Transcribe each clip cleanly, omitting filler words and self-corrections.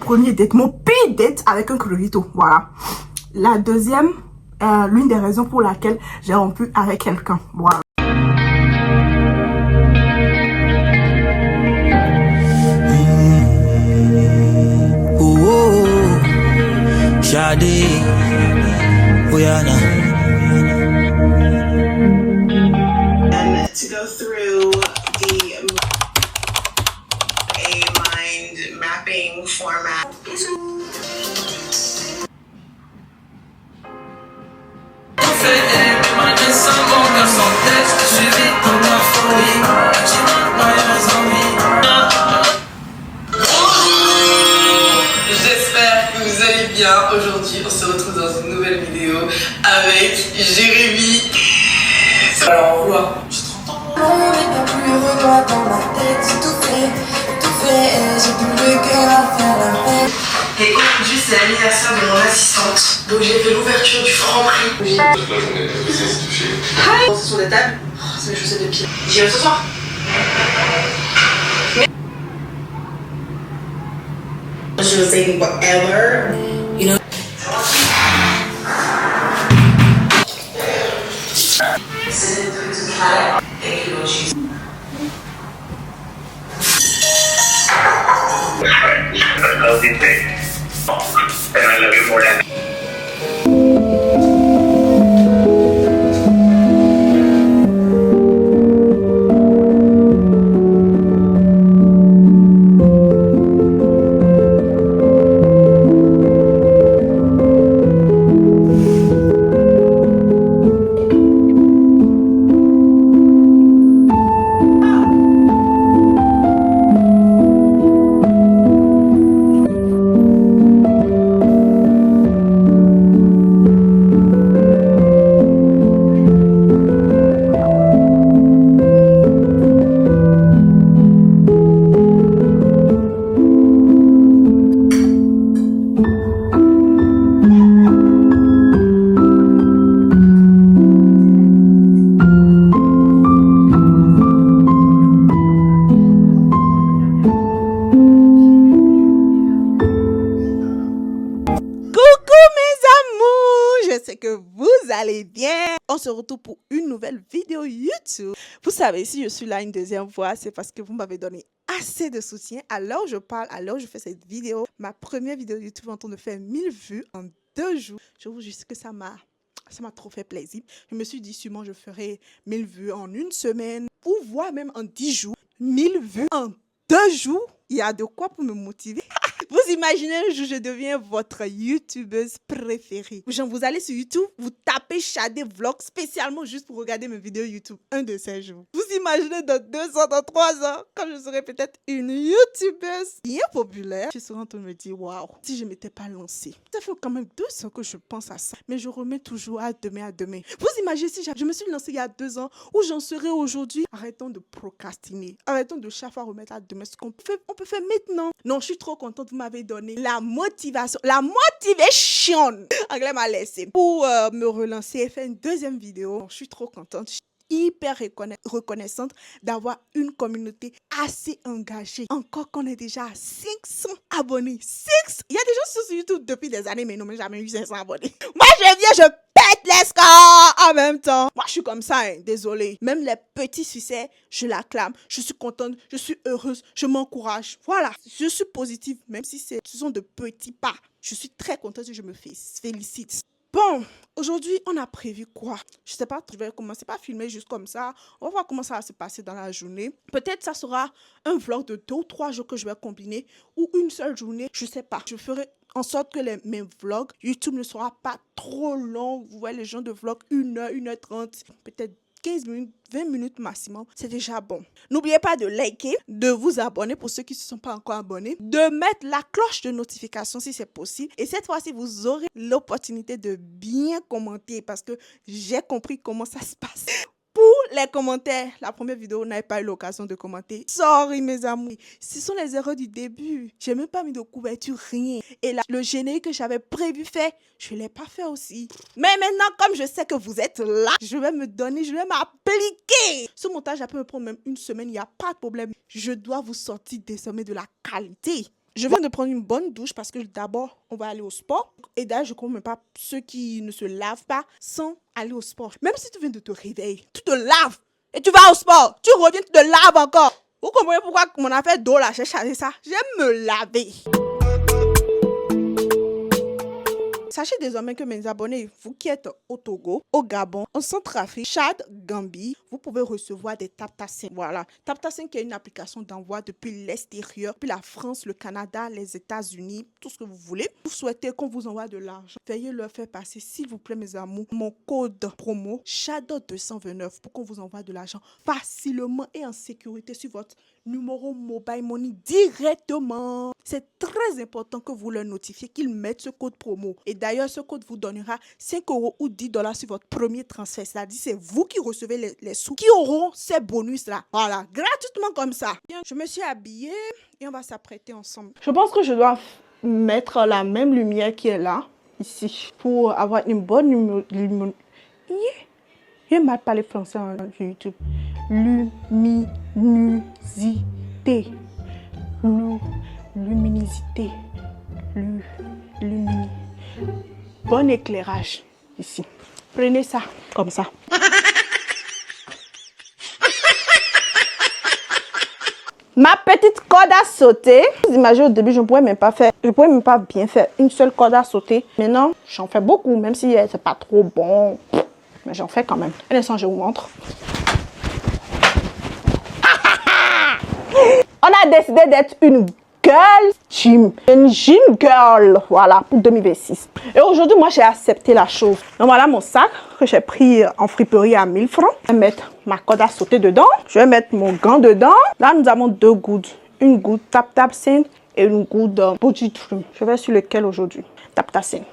premier date, mon pire date avec un Colorito. Voilà. La deuxième, l'une des raisons pour laquelle j'ai rompu avec quelqu'un. Voilà. Shadi, Uyana. And to go through a mind mapping format. J'espère que vous allez bien. Aujourd'hui, on se retrouve dans une nouvelle vidéo avec Jérémy. Alors, voilà. J'ai 30 ans. On n'est pas plus heureux, moi dans ma tête, j'ai tout fait, j'ai plus le cœur à faire la fête. Et aujourd'hui, c'est l'anniversaire de mon assistante. Donc, j'ai fait l'ouverture du Franprix. Là, j'en ai l'impression de se toucher. Hi. C'est sur la table. Oh, c'est mes chaussettes de pied. J'y vais ce soir. She was saying whatever, you know. C'est des trucs de travail et que l'on utilise. I love you, babe. And I love you more than Que vous allez bien. On se retrouve pour une nouvelle vidéo YouTube. Vous savez, si je suis là une deuxième fois, c'est parce que vous m'avez donné assez de soutien. Alors je parle, alors je fais cette vidéo. Ma première vidéo YouTube est en train de faire 1000 vues en 2 jours. Je vous jure que ça m'a trop fait plaisir. Je me suis dit sûrement je ferai 1000 vues en une semaine ou voire même en 10 jours. 1000 vues en 2 jours. Il y a de quoi pour me motiver. Vous imaginez un jour, je deviens votre youtubeuse préférée. Genre, vous allez sur YouTube, vous tapez Shadé Vlog spécialement juste pour regarder mes vidéos YouTube un de ces jours. Vous imaginez dans 2 ans, dans 3 ans, quand je serai peut-être une youtubeuse bien populaire, je serai en train de me dire, waouh, si je ne m'étais pas lancée. Ça fait quand même 2 ans que je pense à ça, mais je remets toujours à demain, à demain. Vous imaginez si je me suis lancée il y a 2 ans, où j'en serais aujourd'hui? Arrêtons de procrastiner, arrêtons de chaque fois remettre à demain ce qu'on peut faire maintenant. Non, je suis trop contente. Vous m'avez donné la motivation, anglais m'a laissé, pour me relancer et faire une deuxième vidéo. Je suis trop contente. Je suis hyper reconnaissante d'avoir une communauté assez engagée. Encore qu'on est déjà à 500 abonnés. Il y a des gens sur YouTube depuis des années, mais non, mais jamais eu 500 abonnés. Moi, je viens, je pète les scores en même temps. Moi, je suis comme ça, hein, désolée. Même les petits succès, je l'acclame. Je suis contente, je suis heureuse, je m'encourage. Voilà, je suis positive, même si ce sont de petits pas. Je suis très contente et je me félicite. Bon, aujourd'hui, on a prévu quoi? Je sais pas, je vais commencer par filmer juste comme ça. On va voir comment ça va se passer dans la journée. Peut-être ça sera un vlog de 2 ou 3 jours que je vais combiner ou une seule journée. Je sais pas. Je ferai en sorte que mes vlogs YouTube ne sera pas trop long. Vous voyez les gens de vlog 1h, 1h30, peut-être 15 minutes, 20 minutes maximum, c'est déjà bon. N'oubliez pas de liker, de vous abonner pour ceux qui ne se sont pas encore abonnés, de mettre la cloche de notification si c'est possible. Et cette fois-ci, vous aurez l'opportunité de bien commenter parce que j'ai compris comment ça se passe. Pour les commentaires, la première vidéo, n'avez pas eu l'occasion de commenter. Sorry mes amis, ce sont les erreurs du début. J'ai même pas mis de couverture, rien. Et là, le générique que j'avais prévu faire, je l'ai pas fait aussi. Mais maintenant, comme je sais que vous êtes là, je vais me donner, je vais m'appliquer. Ce montage, ça peut me prendre même une semaine, il n'y a pas de problème. Je dois vous sortir désormais de la qualité. Je viens de prendre une bonne douche parce que d'abord, on va aller au sport. Et d'ailleurs, je ne comprends même pas ceux qui ne se lavent pas sans aller au sport. Même si tu viens de te réveiller, tu te laves et tu vas au sport. Tu reviens, tu te laves encore. Vous comprenez pourquoi mon affaire d'eau là, j'ai chargé ça. J'aime me laver. Sachez désormais que mes abonnés, vous qui êtes au Togo, au Gabon, en Centrafrique, Tchad, Gambie, vous pouvez recevoir des TapTa5. Voilà. TapTa5 est une application d'envoi depuis l'extérieur, depuis la France, le Canada, les États-Unis, tout ce que vous voulez. Vous souhaitez qu'on vous envoie de l'argent. Veuillez leur faire passer, s'il vous plaît, mes amours, mon code promo Shadow229 pour qu'on vous envoie de l'argent facilement et en sécurité sur votre numéro mobile money directement. C'est très important que vous leur notifiez qu'ils mettent ce code promo. Et d'ailleurs, ce code vous donnera 5 € ou 10 $ sur votre premier transfert. C'est-à-dire, c'est vous qui recevez les sous qui auront ces bonus-là. Voilà, gratuitement comme ça. Bien, je me suis habillée et on va s'apprêter ensemble. Je pense que je dois mettre la même lumière qui est là, ici, pour avoir une bonne luminosité. J'ai mal parlé français sur YouTube. Luminosité. Luminosité. Bon éclairage ici. Prenez ça comme ça. Ma petite corde à sauter. Vous imaginez au début, je ne pourrais même pas bien faire une seule corde à sauter. Maintenant, j'en fais beaucoup, même si c'est pas trop bon. Mais j'en fais quand même. Un instant, je vous montre. On a décidé d'être une girl gym. Une gym girl. Voilà, pour 2026. Et aujourd'hui, moi, j'ai accepté la chose. Donc voilà mon sac que j'ai pris en friperie à 1000 francs. Je vais mettre ma corde à sauter dedans. Je vais mettre mon gant dedans. Là, nous avons 2 gouttes. Une goutte TapTa5 et une goutte Body Trim. Je vais sur lequel aujourd'hui? TapTa5.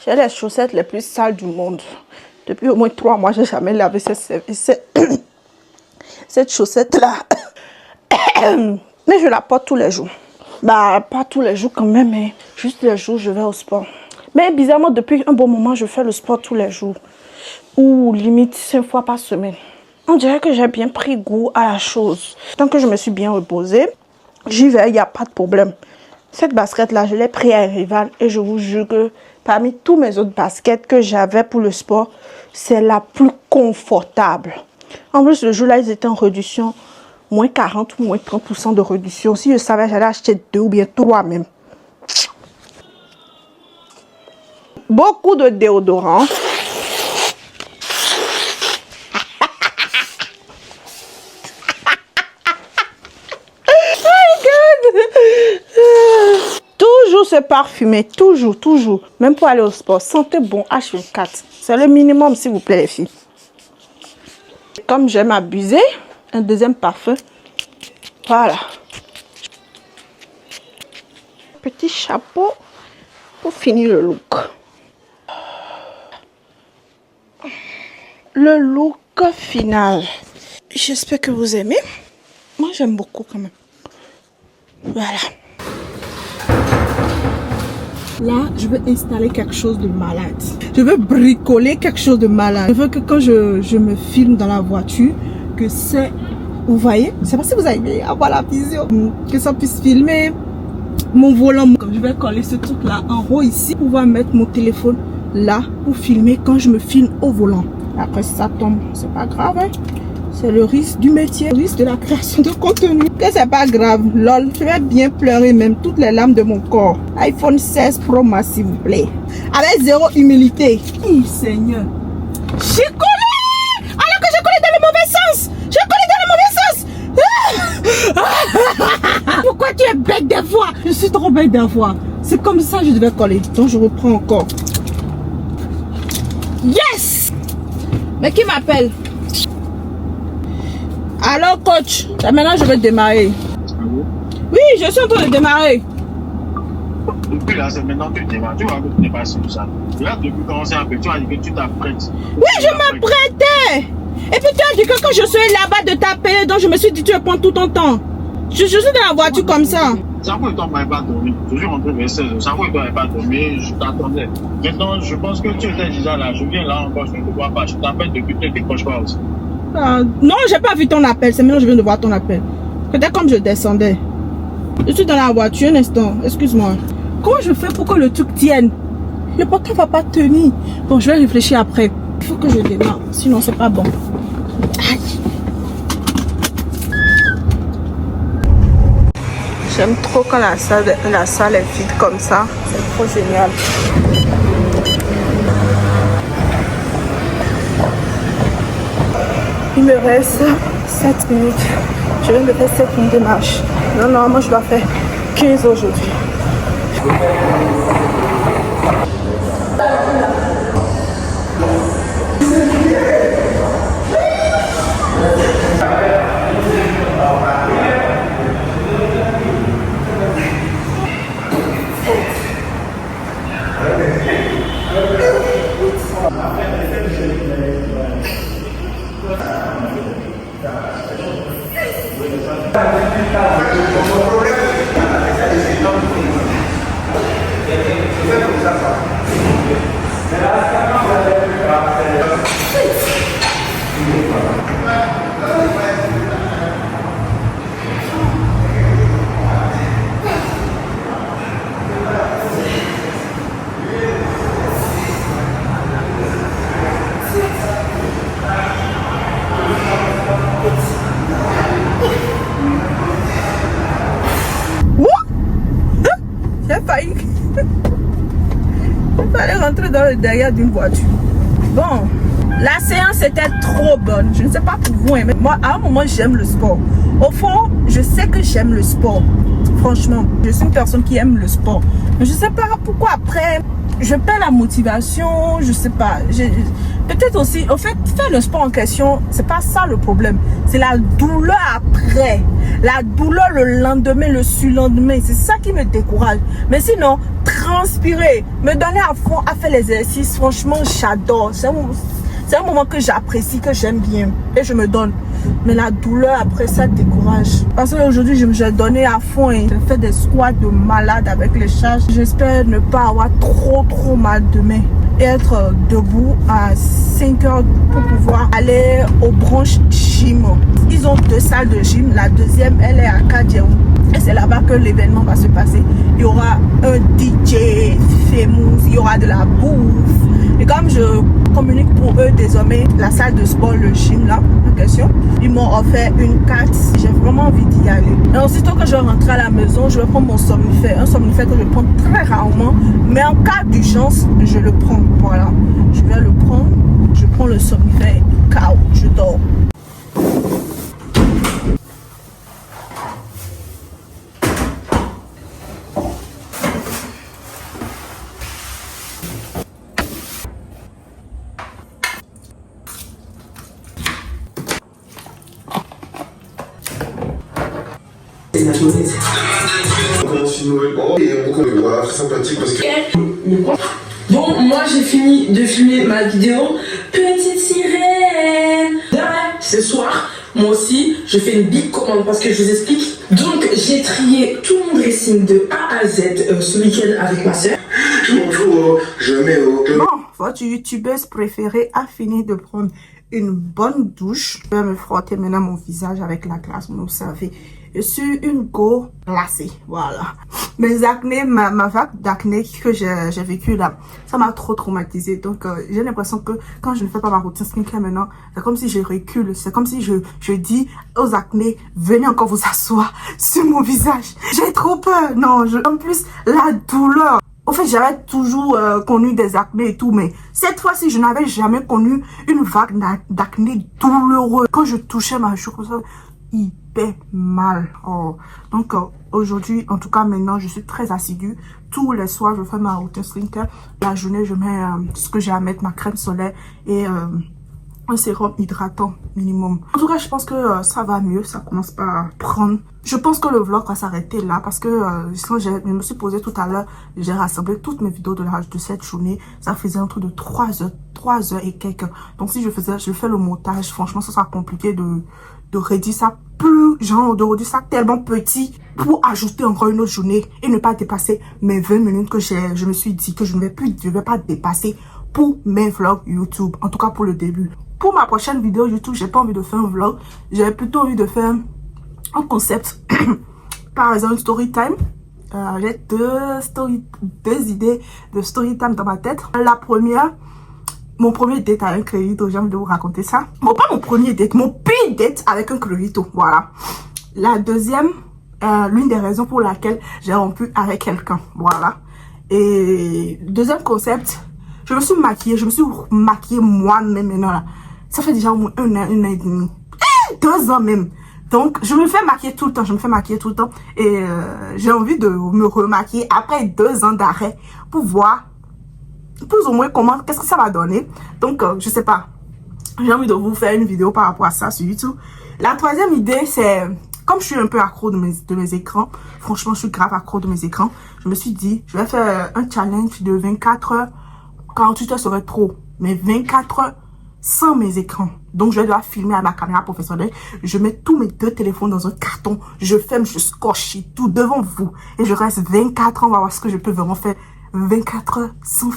J'ai les chaussettes les plus sales du monde. Depuis au moins 3 mois, je n'ai jamais lavé cette chaussette-là. Mais je la porte tous les jours. Bah, pas tous les jours quand même, mais juste les jours où je vais au sport. Mais bizarrement, depuis un bon moment, je fais le sport tous les jours. Ou limite 5 fois par semaine. On dirait que j'ai bien pris goût à la chose. Tant que je me suis bien reposée, j'y vais, il n'y a pas de problème. Cette basket-là, je l'ai pris à un rival et je vous jure que parmi tous mes autres baskets que j'avais pour le sport, c'est la plus confortable. En plus, le jour-là, ils étaient en réduction, moins 40 ou moins 30% de réduction. Si je savais, j'allais acheter 2 ou bien 3 même. Beaucoup de déodorant. Toujours se parfumer, toujours. Même pour aller au sport, sentez bon H24. C'est le minimum, s'il vous plaît, les filles. Comme j'aime abuser, un deuxième parfum. Voilà. Petit chapeau pour finir le look. Le look final. J'espère que vous aimez. Moi, j'aime beaucoup quand même. Voilà. Là, je veux installer quelque chose de malade. Je veux bricoler quelque chose de malade. Je veux que quand je me filme dans la voiture, que c'est... Vous voyez? Je ne sais pas si vous arrivez à voir la vision. Que ça puisse filmer mon volant. Je vais coller ce truc-là en haut ici. Pour pouvoir mettre mon téléphone là pour filmer quand je me filme au volant. Après, si ça tombe, c'est pas grave. Hein? C'est le risque du métier, le risque de la création de contenu. Que c'est pas grave, lol, je vais bien pleurer même toutes les larmes de mon corps. iPhone 16 Pro Max, s'il vous plaît. Avec 0 humilité. Oh, Seigneur. J'ai collé! Alors que j'ai collé dans le mauvais sens! J'ai collé dans le mauvais sens! Pourquoi tu es bête des fois? Je suis trop bête des fois. C'est comme ça que je devais coller. Donc je reprends encore. Yes! Mais qui m'appelle? Alors coach, maintenant je vais démarrer. Oui, je suis en train de démarrer. Depuis là, c'est maintenant que tu démarres. Tu vas démarrer sur ça. Là, depuis commencer un peu, tu as dit que tu t'apprêtes. Oui, je m'apprêtais. Et puis tu as dit que quand je suis là-bas de taper, donc je me suis dit tu vas prendre tout ton temps. Je suis dans la voiture comme ça. Ça ne toi pas dormir. Je suis rentré vers 16h. Ça ne toi pas dormir. Je t'attendais. Maintenant, je pense que tu étais déjà là. Je viens là encore. Je ne te vois pas. Je t'appelle depuis que tu ne décroches pas aussi. Non, j'ai pas vu ton appel. C'est maintenant que je viens de voir ton appel. Peut-être comme je descendais. Je suis dans la voiture un instant. Excuse-moi. Comment je fais pour que le truc tienne? Le portable va pas tenir. Bon, je vais réfléchir après. Il faut que je démarre. Sinon, c'est pas bon. Aïe. J'aime trop quand la salle est vide comme ça. C'est trop génial. Il me reste 7 minutes. Je viens de faire 7 minutes de marche. Non, moi je dois faire 15 aujourd'hui. Il fallait rentrer dans le derrière d'une voiture. Bon, la séance était trop bonne. Je ne sais pas pour vous, mais moi, à un moment, j'aime le sport. Au fond, je sais que j'aime le sport. Franchement, je suis une personne qui aime le sport. Mais je ne sais pas pourquoi après, je perds la motivation. Je ne sais pas. Peut-être aussi, au fait, faire le sport en question, c'est pas ça le problème. C'est la douleur après. La douleur le lendemain, le surlendemain. C'est ça qui me décourage. Mais sinon, transpirer, me donner à fond à faire l'exercice, franchement, j'adore. C'est un moment que j'apprécie, que j'aime bien. Et je me donne. Mais la douleur après, ça décourage. Parce qu'aujourd'hui, j'ai donné à fond et j'ai fait des squats de malade avec les charges. J'espère ne pas avoir trop mal demain. Et être debout à 5 heures pour pouvoir aller aux branches gym. Ils ont 2 salles de gym. La deuxième, elle est à Kadiaou. Et c'est là-bas que l'événement va se passer. Il y aura un DJ famous, il y aura de la bouffe. Et comme je communique pour eux désormais la salle de sport, le gym là, en question, ils m'ont offert une carte. J'ai vraiment envie d'y aller. Et aussitôt que je rentre à la maison, je vais prendre mon somnifère. Un somnifère que je prends très rarement. Mais en cas d'urgence, je le prends. Voilà. Je vais le prendre. Je prends le somnifère. KO, je dors. On commence une nouvelle bande et on commence voilà, très sympathique parce que... Bon, moi j'ai fini de filmer ma vidéo Petite sirène. Ce soir, moi aussi, je fais une big commande parce que je vous explique. Donc, j'ai trié tout mon dressing de A à Z ce week-end avec ma soeur. Bon, votre youtubeuse préférée a fini de prendre une bonne douche. Je vais me frotter maintenant mon visage avec la glace. Vous savez, je suis une go glacée. Voilà. Mes acné, ma vague d'acné que j'ai vécu là, ça m'a trop traumatisée. Donc, j'ai l'impression que quand je ne fais pas ma routine skincare maintenant, c'est comme si je recule. C'est comme si je dis aux acné, venez encore vous asseoir sur mon visage. J'ai trop peur. Non, en plus, la douleur. En fait, j'avais toujours connu des acnés et tout, mais cette fois-ci, je n'avais jamais connu une vague d'acné douloureuse. Quand je touchais ma joue, ça hyper mal. Oh. Donc, aujourd'hui, en tout cas, maintenant, je suis très assidue. Tous les soirs, je fais ma routine skincare. La journée, je mets ce que j'ai à mettre, ma crème solaire et un sérum hydratant minimum. En tout cas, je pense que ça va mieux. Ça commence pas à prendre. Je pense que le vlog va s'arrêter là parce que quand je me suis posée tout à l'heure, j'ai rassemblé toutes mes vidéos de cette journée. Ça faisait un truc de 3 heures et quelques. Donc si je fais le montage, franchement, ça sera compliqué de réduire ça plus, genre de réduire ça tellement petit pour ajouter encore une autre journée et ne pas dépasser mes 20 minutes que je me suis dit que je ne vais pas dépasser pour mes vlogs YouTube. En tout cas pour le début. pour ma prochaine vidéo YouTube, j'ai pas envie de faire un vlog. J'ai plutôt envie de faire un concept. Par exemple, story time. J'ai deux idées de story time dans ma tête. La première, mon premier date avec un Clérito. J'ai envie de vous raconter ça. Bon, pas mon premier date, mon pire date avec un Clérito. Voilà. La deuxième, l'une des raisons pour laquelle j'ai rompu avec quelqu'un. Voilà. Et deuxième concept, je me suis maquillée moi-même maintenant là. Ça fait déjà au moins un an et demi. 2 ans même. Donc, je me fais maquiller tout le temps. Et j'ai envie de me remaquiller après 2 ans d'arrêt pour voir plus ou moins qu'est-ce que ça va donner. Donc, je sais pas. J'ai envie de vous faire une vidéo par rapport à ça sur YouTube. La troisième idée, c'est... Comme je suis un peu accro de mes écrans, franchement, je suis grave accro de mes écrans. Je me suis dit, je vais faire un challenge de 24 heures. 48 heures serait trop. Mais 24 heures sans mes écrans. Donc, je vais devoir filmer à ma caméra professionnelle. Je mets tous mes 2 téléphones dans un carton. Je ferme, je scotche tout devant vous. Et je reste 24 heures. On va voir ce que je peux vraiment faire. 24 heures sans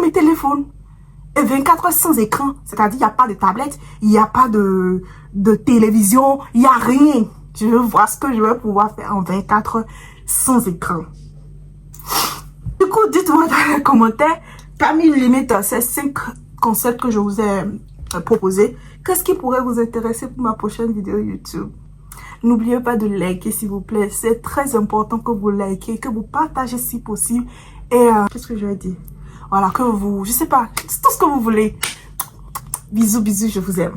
mes téléphones. Et 24 heures sans écran. C'est-à-dire, il n'y a pas de tablette. Il n'y a pas de télévision. Il n'y a rien. Je veux voir ce que je vais pouvoir faire en 24 heures sans écran. Du coup, dites-moi dans les commentaires, parmi limite ces 5 concepts que je vous ai proposés, qu'est-ce qui pourrait vous intéresser pour ma prochaine vidéo YouTube? N'oubliez pas de liker, s'il vous plaît. C'est très important que vous likez, que vous partagez si possible. Et qu'est-ce que je vais dire? Voilà, que vous, je sais pas, tout ce que vous voulez. Bisous, bisous, je vous aime.